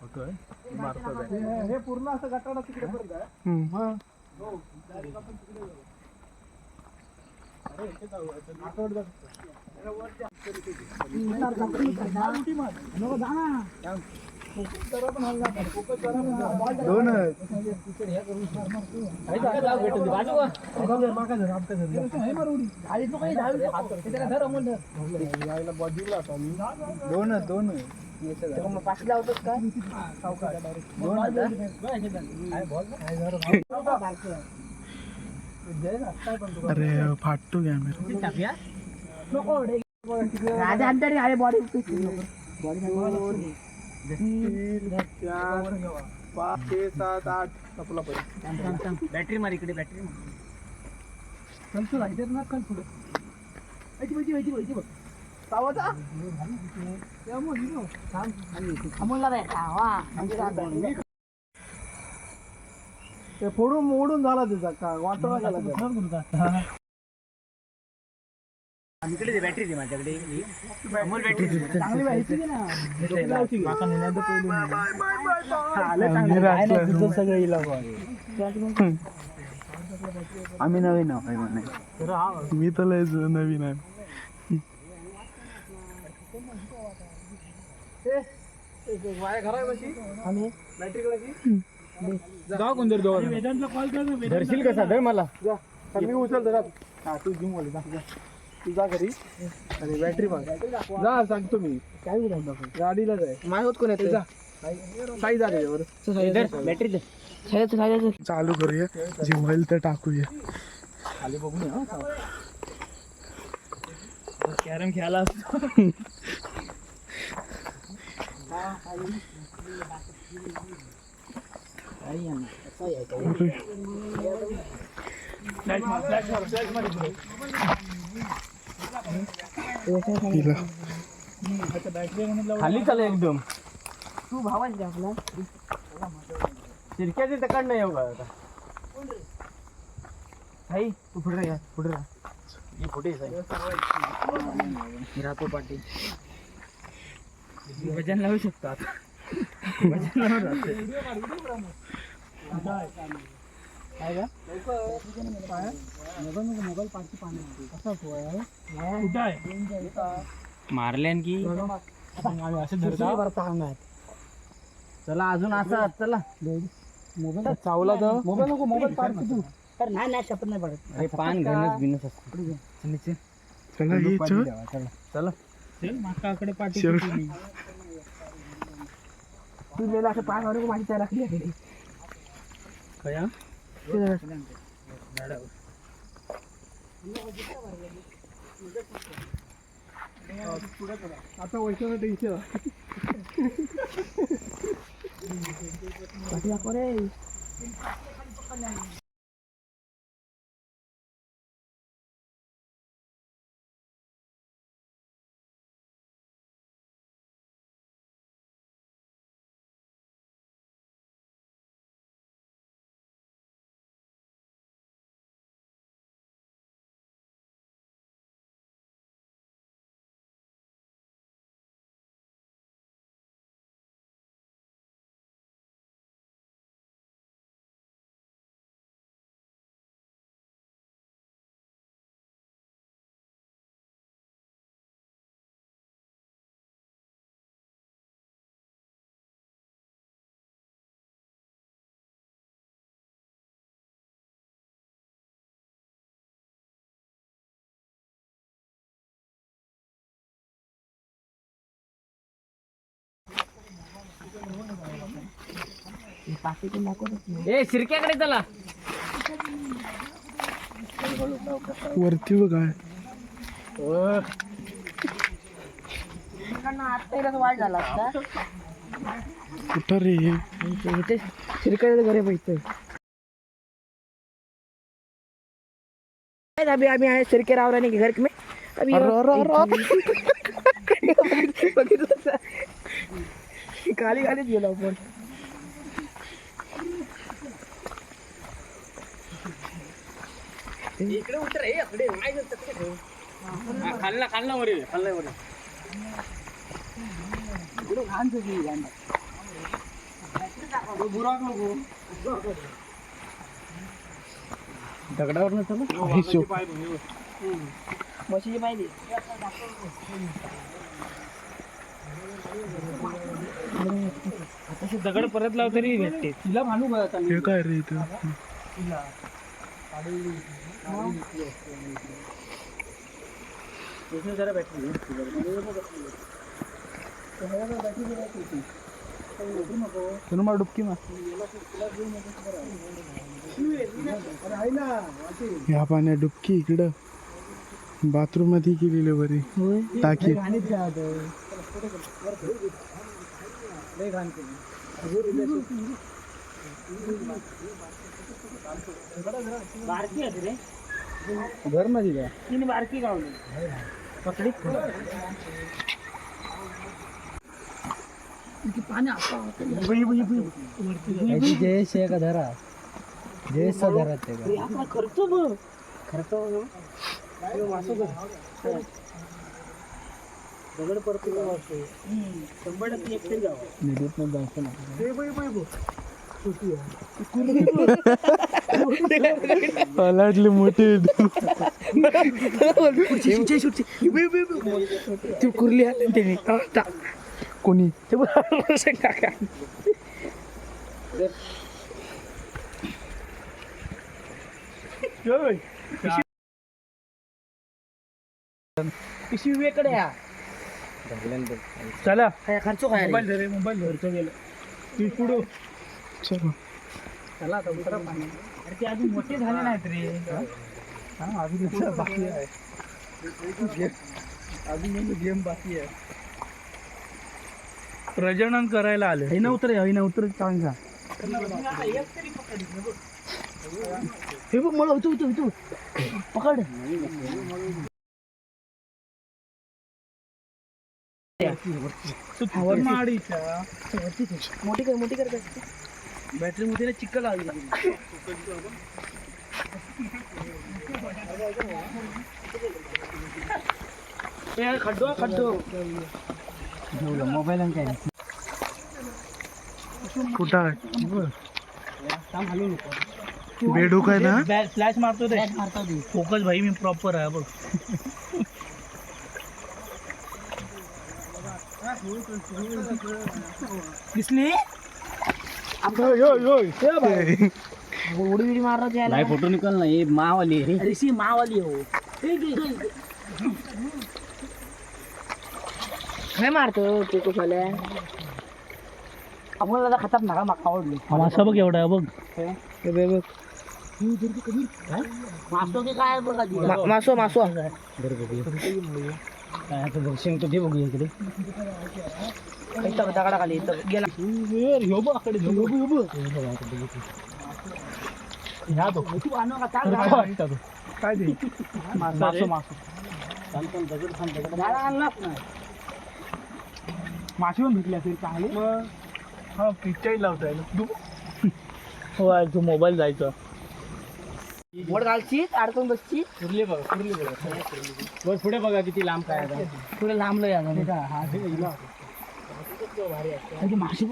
होतोय हे पूर्ण असं गटाडा तिकडे पर्यंत आहे. हो डायरेक्ट आपण तिकडे जाऊ. अरे इथे जाऊ आठवड जाऊ. दोन पाचला होतच काय अरे फाटतो कॅमेरा बॉडी 5 6 7 8 आपला बॅटरी मार इकडे बॅटरी ना चल पुढे ते फोडून मोडून झाला त्याचा का वाटवा गेला इकडे बॅटरी दे माझ्याकडे अमोल बॅटरी चांगली बॅटरी ना सगळं आम्ही नवीन मी तर लय नवीन आहे धरशील कसा धर मला मी उचल धरा तू जिम वाले तुझा घरी आणि बॅटरी माग जा सांगतो मी काय गाडीला जाय माय होत कोण आहे जा साई जा त्याच्यावर बॅटरी दे चालू करूया जे होईल ते टाकूया खाली बघूया कॅरम खेळायला खाली चाल एकदम तू भावाच आपला शिरक्याचे तकड नाही येऊ आता भाई तू पुढे राहा पुढे राहा मी पुढे राहतो पाठी वजन लावू शकतो आता वजन लावून मोबाईल पाठी पाणी कसा कुठं आहे मारल्यान की असं धरता चला अजून असं चला मोबाईल चावला तर मोबाईल नको मोबाईल पाड तू तर नाही शपथ नाही पडत अरे पान घालणंच बिनच असतं चला चला माकाकडे पाठी तू गेला असं पान वर माझी त्या लागली कया आता वैशाला टेन्शन ए शिरक्याकडे चला वरती बघा वाढ झाला असता कुठं रे शिरक्याच्या घरी पैसे अभी अभी आए सिरके रावरानी के घर में अभी खाली खालीच गेलो आपण इकडे उतर रे इकडे खाल्ला खाल्ला वर खाल्ला वर इकडे घाण सगळी दगडावर नसतं हिशोब म्हशीची पाहिजे तसे दगड परत लाव तरी भेटते तिला भानू बघा हे काय रे इथं जरा बॅटरी मला डुबकी मार ह्या पाण्यात डुबकी इकडं बाथरूम मध्ये केलेली बरी टाकी बारकी आहे रे घर मध्ये काय तिने बारकी गावली पकडी पाणी जयेश आहे का धरा जयेशचा धरा ते खर्च बघ खर्च दगड परत 100% एकटे जावं निघत नाही जास्त ना पलाटली मोठी ती कुर्ली आली त्याने कोणी काका पिशवी वेकडे या चला खर्च काय मोबाईल खर्च गेलं ती पुढं चलो चला आता उतरा पाणी अरे ते अजून मोठे झाले नाहीत रे अजून बाकी आहे अजून गेम बाकी आहे प्रजनन करायला आले हे नव्हतं चांगला हे बघ मला होतो पकड मोठी कर बॅटरी मध्ये चिक्कल आली खड्डो मोबाईल काय कुठं आहे हलू नको बेडूक आहे ना फ्लॅश मारतो ते फोकस भाई मी प्रॉपर आहे बघ दिसली उडी मारणार नाही फोटो निकल ना ये मावाली अरे सी मावाली हो काय मारतो ते कुशाल्या आपण खतरनाक माका आवडली मासा बघ एवढा बघ बघ मासो की काय बघा मासो काय दर्शन तुझे बघू इकडे दगडा खाली गेला काय ते माशी पण भेटली असेल चांगली हा पिक्चर लावताय हो तू मोबाईल जायचं वर घालची अडकून बसची पुरली बघा वर पुढे बघा किती लांब काय पुढे लांबलो या माशी